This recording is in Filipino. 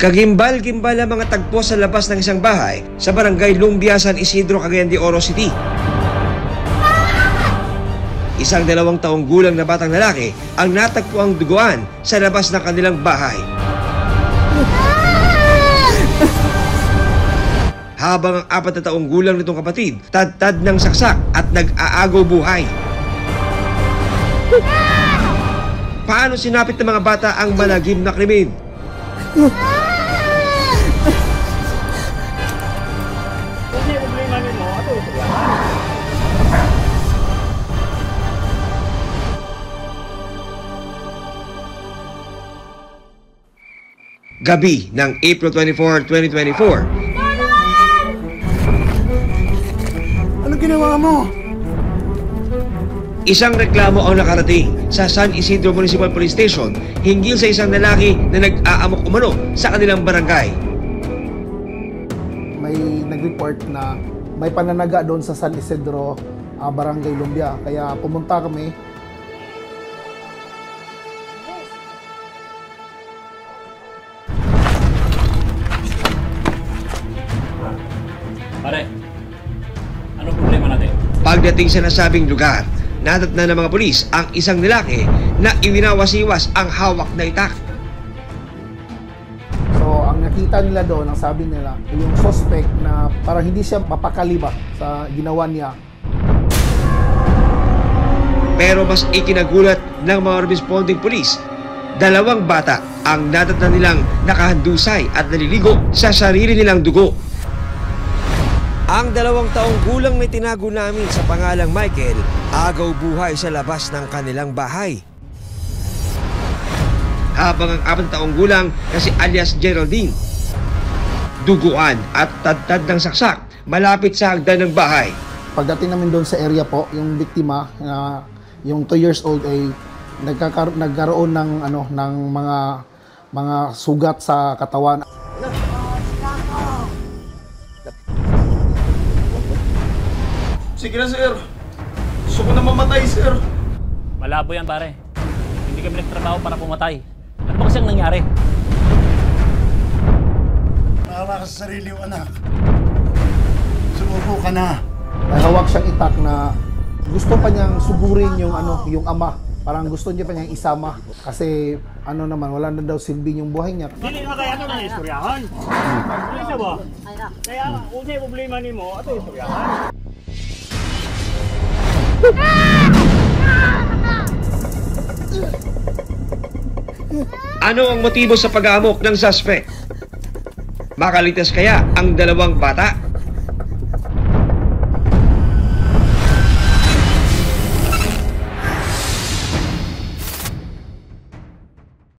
Kagimbal-gimbal ang mga tagpo sa labas ng isang bahay sa barangay Lumbia, San Isidro, Cagayan de Oro City. Isang 2 taong gulang na batang lalaki ang natagpo ang duguan sa labas ng kanilang bahay. Habang ang 4 na taong gulang nitong kapatid, tad-tad ng saksak at nag-aagaw buhay. Paano sinapit ng mga bata ang malagim na krimen? Gabi ng April 24, 2024. Ano ginawa mo? Isang reklamo ang nakarating sa San Isidro Municipal Police Station hinggil sa isang lalaki na nag-aamok umano sa kanilang barangay. May nag-report na may pananaga doon sa San Isidro, Barangay Lumbia. Kaya pumunta kami. Pare, anong problema natin? Pagdating sa nasabing lugar, nadatnan ng mga pulis ang isang lalaki na iwinawasiwas ang hawak na itak. So, ang nakita nila doon, ang sabi nila, yung suspect na parang hindi siya mapakali ba sa ginawa niya. Pero mas ikinagulat ng mga responding pulis, 2 bata ang nadatnan nilang nakahandusay at naliligo sa sarili nilang dugo. Ang 2 taong gulang na tinago namin sa pangalang Michael, agaw buhay sa labas ng kanilang bahay. Habang ang 4 taong gulang na si alias Geraldine, duguan at tad-tad ng saksak malapit sa hagdan ng bahay. Pagdating namin doon sa area po, yung biktima, yung 2 years old ay nagkaroon ng ng mga sugat sa katawan. Sige na, sir. Gusto ko na mamatay, sir. Malabo yan, pare. Hindi kami nagtrabaho para pumatay. Ano ba kasi ang nangyari? Maawa ka sa sarili mo, anak. Sumuko ka na. May hawak siyang itak na gusto pa niyang sugurin yung ama. Parang gusto niya pa niyang isama. Kasi wala na daw silbi yung buhay niya. Dili na kaya ng istoryahan. Isa ba? Kaya kung sa'yo problema ni mo, ito istoryahan. Ano ang motibo sa pag-aamok ng suspect? Makaligtas kaya ang 2 bata?